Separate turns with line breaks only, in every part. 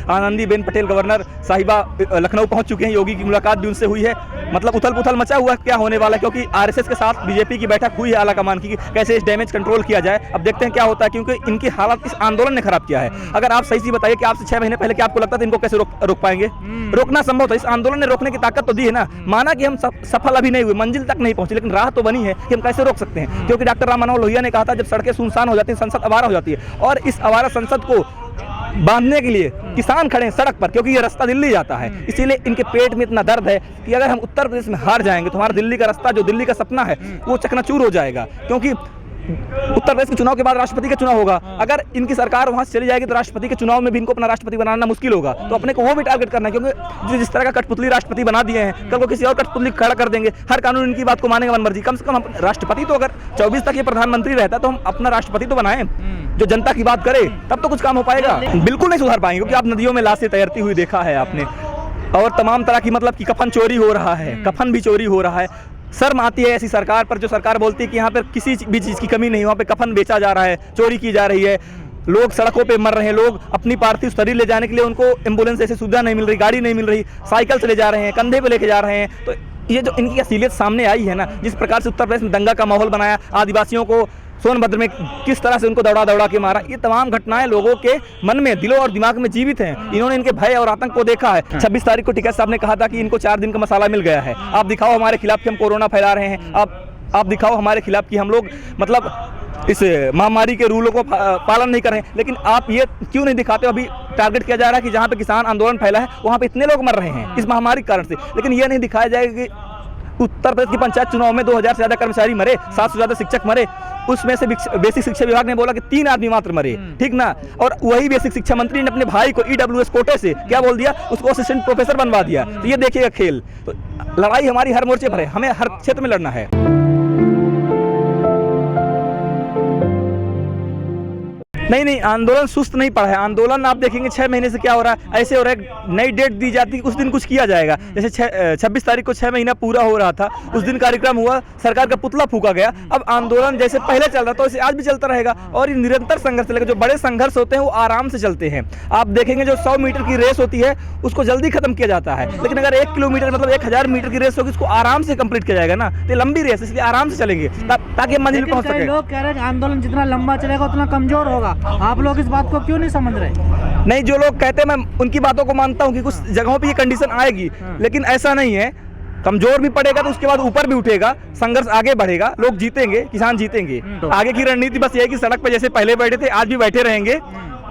Anandiben Patel governor साहिबा लखनऊ पहुंच चुके हैं, योगी की मुलाकात भी उनसे हुई है। मतलब उथल पुथल मचा हुआ क्या होने वाला है, क्योंकि आरएसएस के साथ बीजेपी की बैठक हुई है आला कमान की, कैसे इस डैमेज कंट्रोल किया जाए। अब देखते हैं क्या होता है, क्योंकि इनकी हालत इस आंदोलन ने खराब किया है। अगर आप सही से बताइए कि आपसे 6 महीने पहले क्या आपको लगता था इनको कैसे रोक पाएंगे? रोकना संभव था। इस आंदोलन ने रोकने की ताकत तो दी है ना। माना कि हम सफल अभी नहीं हुए, मंजिल तक नहीं पहुंचे, लेकिन राह तो बनी है कि हम कैसे रोक सकते हैं। क्योंकि डॉक्टर राम मनोहर लोहिया ने कहा था, जब सड़कें सुनसान हो जाती हैं, संसद आवारा हो जाती है, और इस आवारा संसद को बांधने के लिए किसान खड़े हैं सड़क पर, क्योंकि ये रास्ता दिल्ली जाता है। इसीलिए इनके पेट में इतना दर्द है कि अगर हम उत्तर प्रदेश में हार जाएंगे तो हमारा दिल्ली का रास्ता, जो दिल्ली का सपना है, वो चकनाचूर हो जाएगा। क्योंकि उत्तर प्रदेश के चुनाव के बाद राष्ट्रपति का चुनाव होगा। अगर इनकी सरकार वहां से चली जाएगी तो राष्ट्रपति के चुनाव में भी इनको अपना राष्ट्रपति बनाना मुश्किल होगा। तो अपने को वो भी टारगेट करना है, क्योंकि जिस तरह का कठपुतली राष्ट्रपति बना दिए हैं, कल को किसी और कठपुतली खड़ा कर देंगे। हर कानून इनकी बात को मानेंगे मनमर्जी। कम से कम राष्ट्रपति तो अगर 24 तक ये प्रधानमंत्री रहता तो हम अपना राष्ट्रपति तो बनाएं जो जनता की बात करे, तब तो कुछ काम हो पाएगा। बिल्कुल नहीं सुधार पाएंगे, क्योंकि आप नदियों में लाशें तैरती हुई देखा है आपने, और तमाम तरह की मतलब कि कफन चोरी हो रहा है, कफन भी चोरी हो रहा है। शर्म आती है ऐसी सरकार पर, जो सरकार बोलती है कि यहाँ पर किसी भी चीज़ की कमी नहीं, वहाँ पे कफन बेचा जा रहा है, चोरी की जा रही है, लोग सड़कों पे मर रहे हैं, लोग अपनी पार्थिव शरीर ले जाने के लिए उनको एम्बुलेंस ऐसी सुविधा नहीं मिल रही, गाड़ी नहीं मिल रही, साइकिल से ले जा रहे हैं, कंधे पे लेके जा रहे हैं। तो ये जो इनकी असलियत सामने आई है ना, जिस प्रकार से उत्तर प्रदेश में दंगा का माहौल बनाया, आदिवासियों को सोनभद्र में किस तरह से उनको दौड़ा के मारा, ये तमाम घटनाएं लोगों के मन में, दिलों और दिमाग में जीवित हैं। इन्होंने इनके भय और आतंक को देखा है। 26 तारीख को टिकैत साहब ने कहा था कि इनको 4 दिन का मसाला मिल गया है, आप दिखाओ हमारे खिलाफ कि हम कोरोना फैला रहे हैं, आप दिखाओ हमारे खिलाफ कि हम लोग मतलब इस महामारी के रूलों को पालन नहीं कर रहे हैं। लेकिन आप ये क्यों नहीं दिखाते? अभी टारगेट किया जा रहा है कि जहाँ पे किसान आंदोलन फैला है वहाँ पे इतने लोग मर रहे हैं इस महामारी के कारण से, लेकिन ये नहीं दिखाया जाएगा कि उत्तर प्रदेश की पंचायत चुनाव में 2000 से ज्यादा कर्मचारी मरे, 700 से ज्यादा शिक्षक मरे, उसमें से बेसिक शिक्षा विभाग ने बोला कि 3 आदमी मात्र मरे, ठीक ना। और वही बेसिक शिक्षा मंत्री ने अपने भाई को EWS कोटे से क्या बोल दिया, उसको असिस्टेंट प्रोफेसर बनवा दिया। तो ये देखिएगा खेल। तो लड़ाई हमारी हर मोर्चे पर है, हमें हर क्षेत्र में लड़ना है। नहीं, आंदोलन सुस्त नहीं पड़ा है। आंदोलन आप देखेंगे 6 महीने से क्या हो रहा है, ऐसे हो रहा है, नई डेट दी जाती है, उस दिन कुछ किया जाएगा। जैसे 26 तारीख को 6 महीना पूरा हो रहा था, उस दिन कार्यक्रम हुआ, सरकार का पुतला फूका गया। अब आंदोलन जैसे पहले चल रहा था वैसे आज भी चलता रहेगा, और ये निरंतर संघर्ष चलेगा। जो बड़े संघर्ष होते हैं वो आराम से चलते हैं। आप देखेंगे जो 100 मीटर की रेस होती है उसको जल्दी खत्म किया जाता है, लेकिन अगर 1 किलोमीटर मतलब 1000 मीटर की रेस होगी उसको आराम से कंप्लीट किया जाएगा ना। तो लंबी रेस, इसलिए आराम से चलेंगे ताकि मंजिल पहुंच सके।
लोग कह रहे हैं आंदोलन जितना लंबा चलेगा उतना कमजोर होगा, आप लोग इस बात को क्यों नहीं समझ रहे?
नहीं, जो लोग कहते हैं मैं उनकी बातों को मानता हूं कि कुछ जगहों पे ये कंडीशन आएगी, लेकिन ऐसा नहीं है। कमजोर भी पड़ेगा तो उसके बाद ऊपर भी उठेगा, संघर्ष आगे बढ़ेगा, लोग जीतेंगे, किसान जीतेंगे। आगे की रणनीति बस ये है कि सड़क पे जैसे पहले बैठे थे आज भी बैठे रहेंगे।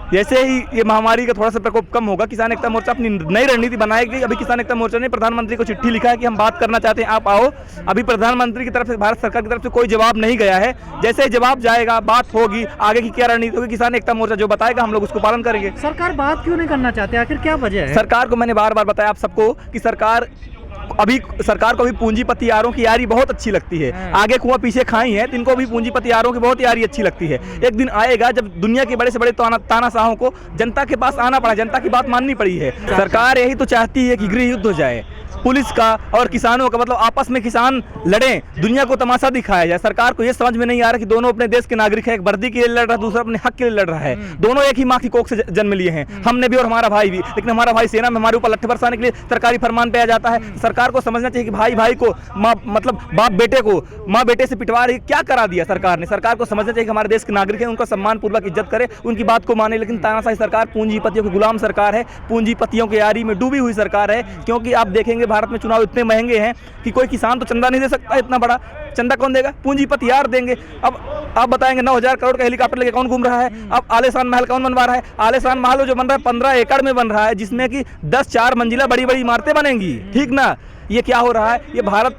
जैसे ही ये महामारी का थोड़ा सा प्रकोप कम होगा, किसान एकता मोर्चा अपनी नई रणनीति बनाएगी। अभी किसान एकता मोर्चा ने प्रधानमंत्री को चिट्ठी लिखा है कि हम बात करना चाहते हैं, आप आओ। अभी प्रधानमंत्री की तरफ से, भारत सरकार की तरफ से कोई जवाब नहीं गया है। जैसे ही जवाब जाएगा, बात होगी, आगे की क्या रणनीति होगी, किसान एकता मोर्चा जो बताएगा हम लोग उसको पालन करेंगे।
सरकार बात क्यों नहीं करना चाहते, आखिर क्या वजह है?
सरकार को मैंने बार बार बताया आप सबको कि सरकार को भी पूंजीपति यारों की यारी बहुत अच्छी लगती है। आगे कुआं पीछे खाई है, तो इनको भी पूंजीपति यारों की बहुत यारी अच्छी लगती है। एक दिन आएगा जब दुनिया के बड़े से बड़े तानाशाहों को जनता के पास आना पड़ा, जनता की बात माननी पड़ी है। सरकार यही तो चाहती है कि गृह युद्ध हो जाए, पुलिस का और किसानों का, मतलब आपस में किसान लड़ें, दुनिया को तमाशा दिखाया जाए। सरकार को ये समझ में नहीं आ रहा कि दोनों अपने देश के नागरिक हैं, एक वर्दी के लिए लड़ रहा है, दूसरा अपने हक के लिए लड़ रहा है। दोनों एक ही माँ की कोख से जन्म लिए हैं, हमने भी और हमारा भाई भी। लेकिन हमारा भाई सेना में हमारे ऊपर लट्ठे बरसाने के लिए सरकारी फरमान पे आ जाता है। सरकार को समझना चाहिए कि भाई को मतलब बाप बेटे को माँ बेटे से पिटवा रही, क्या करा दिया सरकार ने। सरकार को समझना चाहिए कि हमारे देश के नागरिक हैं, उनका सम्मान पूर्वक इज्जत करे, उनकी बात को माने। लेकिन तानाशाही सरकार पूंजीपतियों की गुलाम सरकार है, पूंजीपतियों की यारी में डूबी हुई सरकार है। क्योंकि आप देखेंगे भारत में चुनाव इतने महंगे हैं कि कोई किसान तो चंदा नहीं दे सकता, इतना बड़ा चंदा कौन देगा, पूंजीपति यार देंगे। अब आप बताएंगे 9000 करोड़ का हेलीकॉप्टर लेके कौन घूम रहा है? अब आलीशान महल कौन बनवा रहा है? आलीशान महल जो बन रहा है 15 एकड़ में बन रहा है, जिसमें कि 10 4 मंजिला बड़ी बड़ी इमारतें बनेंगी, ठीक ना। ये क्या हो रहा है? ये भारत,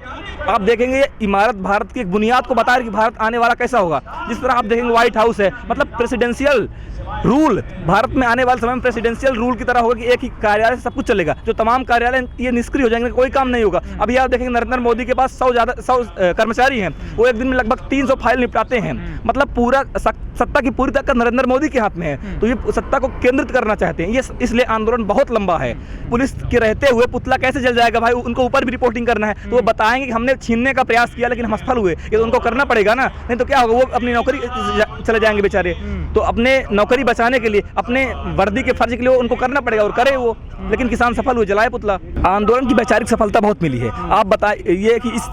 आप देखेंगे ये इमारत भारत की एक बुनियाद को बता रही है कि भारत आने वाला कैसा होगा। जिस तरह आप देखेंगे व्हाइट हाउस है, मतलब प्रेसिडेंशियल रूल, भारत में आने वाले समय में प्रेसिडेंशियल रूल की तरह होगा कि एक ही कार्यालय से सब कुछ चलेगा। जो तमाम कार्यालय ये निष्क्रिय हो जाएंगे, कोई काम नहीं होगा। अभी आप देखेंगे नरेंद्र मोदी के पास 100 कर्मचारी हैं, वो एक दिन में लगभग 300 फाइल निपटाते हैं। मतलब पूरा सत्ता की पूरी ताकत नरेंद्र मोदी के हाथ में है। तो ये सत्ता को केंद्रित करना चाहते हैं, ये इसलिए आंदोलन बहुत लंबा है। पुलिस के रहते हुए पुतला कैसे जल जाएगा भाई, उनको ऊपर भी रिपोर्टिंग करना है। तो वो बताएंगे कि हमने छीनने का प्रयास किया लेकिन हम असफल हुए, ये तो उनको करना पड़ेगा ना, नहीं तो क्या होगा, वो अपनी नौकरी चले जाएंगे बेचारे। तो अपने नौकरी नौकरी बचाने के लिए, अपने वर्दी के फर्ज के लिए उनको करना पड़ेगा और करे वो। लेकिन किसान सफल हुए, जलाए पुतला। आंदोलन की वैचारिक सफलता बहुत मिली है। आप बताइए कि इस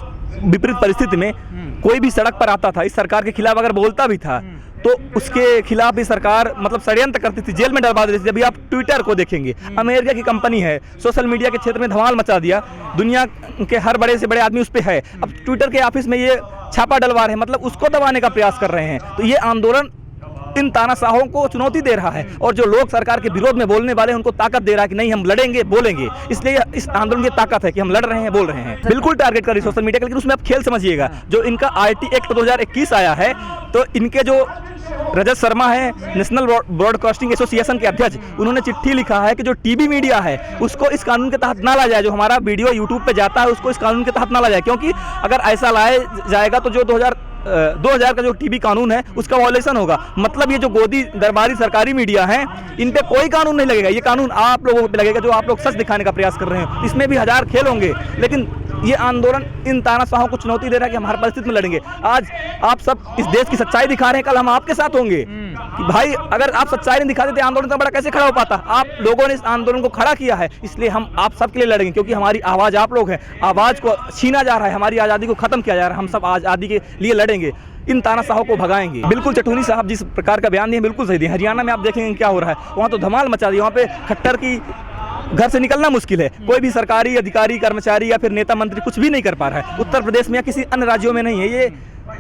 विपरीत परिस्थिति में कोई भी सड़क पर आता था, इस सरकार के खिलाफ अगर बोलता भी था तो उसके खिलाफ भी सरकार मतलब षड्यंत्र करती थी, जेल में डलवा देती थी। अभी आप ट्विटर को देखेंगे, अमेरिका की कंपनी है, सोशल मीडिया के क्षेत्र में धमाल मचा दिया, दुनिया के हर बड़े से बड़े आदमी उस पर है। अब ट्विटर के ऑफिस में ये छापा डलवा रहे हैं, मतलब उसको दबाने का प्रयास कर रहे हैं। तो ये आंदोलन इन तानाशाहों को चुनौती दे रहा है, और जो लोग सरकार के विरोध में बोलने वाले हैं उनको ताकत दे रहा है कि नहीं, हम लड़ेंगे, बोलेंगे। इसलिए इस आंदोलन की ताकत है कि हम लड़ रहे हैं, बोल रहे हैं। बिल्कुल टारगेट कर रही सोशल मीडिया का, लेकिन उसमें आप खेल समझिएगा। जो इनका RT एक्ट 2021 आया है, तो इनके जो रजत शर्मा है, नेशनल ब्रॉडकास्टिंग एसोसिएशन के अध्यक्ष, उन्होंने चिट्ठी लिखा है कि जो टीवी मीडिया है उसको इस कानून के तहत ना लाया जाए। जो हमारा वीडियो यूट्यूब पे जाता है उसको इस कानून के तहत ना लाया जाए, क्योंकि अगर ऐसा लाया जाएगा तो जो 2000 का जो टीवी कानून है उसका वॉयलेशन होगा। मतलब ये जो गोदी दरबारी सरकारी मीडिया है, इन पे कोई कानून नहीं लगेगा। ये कानून आप लोगों पे लगेगा जो आप लोग सच दिखाने का प्रयास कर रहे हैं। इसमें भी हजार खेल होंगे, लेकिन ये आंदोलन इन तानाशाहों को चुनौती दे रहा है कि हम हर परिस्थिति में लड़ेंगे। आज आप सब इस देश की सच्चाई दिखा रहे हैं, कल हम आपके साथ होंगे। कि भाई अगर आप सच्चाई नहीं दिखाते तो आंदोलन इतना बड़ा कैसे खड़ा हो पाता। आप लोगों ने इस आंदोलन को खड़ा किया है, इसलिए हम आप सबके लिए लड़ेंगे, क्योंकि हमारी आवाज़ आप लोग हैं। आवाज़ को छीना जा रहा है, हमारी आज़ादी को खत्म किया जा रहा है। हम सब आज़ादी के लिए लड़ेंगे, इन तानाशाहों को भगाएंगे। बिल्कुल चटूनी साहब जिस प्रकार का बयान दिए बिल्कुल सही दिए। हरियाणा में आप देखेंगे क्या हो रहा है, वहाँ तो धमाल मचा दी। वहाँ पे खट्टर की घर से निकलना मुश्किल है। कोई भी सरकारी अधिकारी, कर्मचारी या फिर नेता मंत्री कुछ भी नहीं कर पा रहा है। उत्तर प्रदेश में या किसी अन्य राज्यों में नहीं है। ये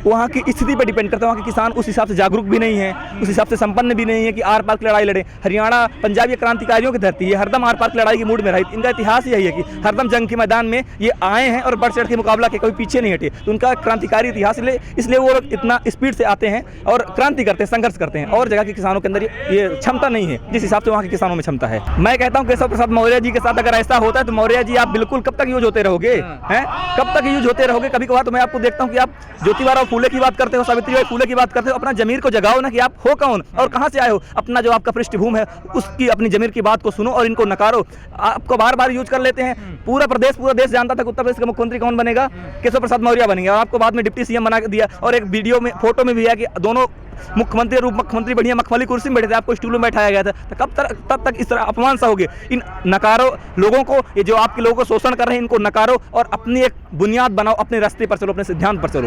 वहाँ की स्थिति पर डिपेंड करता है। वहाँ के किसान उस हिसाब से जागरूक भी नहीं है, उस हिसाब से संपन्न भी नहीं है कि आर पार की लड़ाई लड़े। हरियाणा पंजाब ये क्रांतिकारियों की धरती है, हरदम आर पार की लड़ाई की मूड में रही। इनका इतिहास यही है कि हरदम जंग के मैदान में ये आए हैं और बढ़ चढ़ के मुकाबला के कभी पीछे नहीं हटे। तो उनका क्रांतिकारी इतिहास, इसलिए वो लोग इतना स्पीड से आते हैं और क्रांति करते हैं, संघर्ष करते हैं। और जगह के किसानों के अंदर ये क्षमता नहीं है जिस हिसाब से वहाँ के किसानों में क्षमता है। मैं कहता हूँ केशव प्रसाद मौर्य जी के साथ अगर ऐसा होता है तो मौर्य जी आप बिल्कुल कब तक यूज होते रहोगे, हैं? कब तक यूज होते रहोगे? कभी कभार तो मैं आपको देखता हूँ कि आप ज्योतिबा फूले की बात करते हो, सावित्रीबाई फूले की बात करते हो। अपना जमीर को जगाओ ना कि आप हो कौन और कहां से आए हो। अपना जो आपका पृष्ठभूमि है उसकी अपनी जमीर की बात को सुनो और इनको नकारो। आपको बार बार यूज कर लेते हैं। पूरा देश जानता था कि उत्तर प्रदेश का मुख्यमंत्री कौन बनेगा, केशव प्रसाद मौर्य बनेंगे, और आपको बाद में डिप्टी CM बना दिया। और एक वीडियो में, फोटो में भी है कि दोनों मुख्यमंत्री और उप मुख्यमंत्री बढ़िया मखमली कुर्सी में बैठे थे, आपको स्टूल में बैठाया गया था। तो तब तक इस तरह अपमान सा होगे। इन नकारो लोगों को, ये जो आपके लोगों को शोषण कर रहे हैं, इनको नकारो और अपनी एक बुनियाद बनाओ, अपने रास्ते पर चलो, अपने सिद्धांत पर चलो।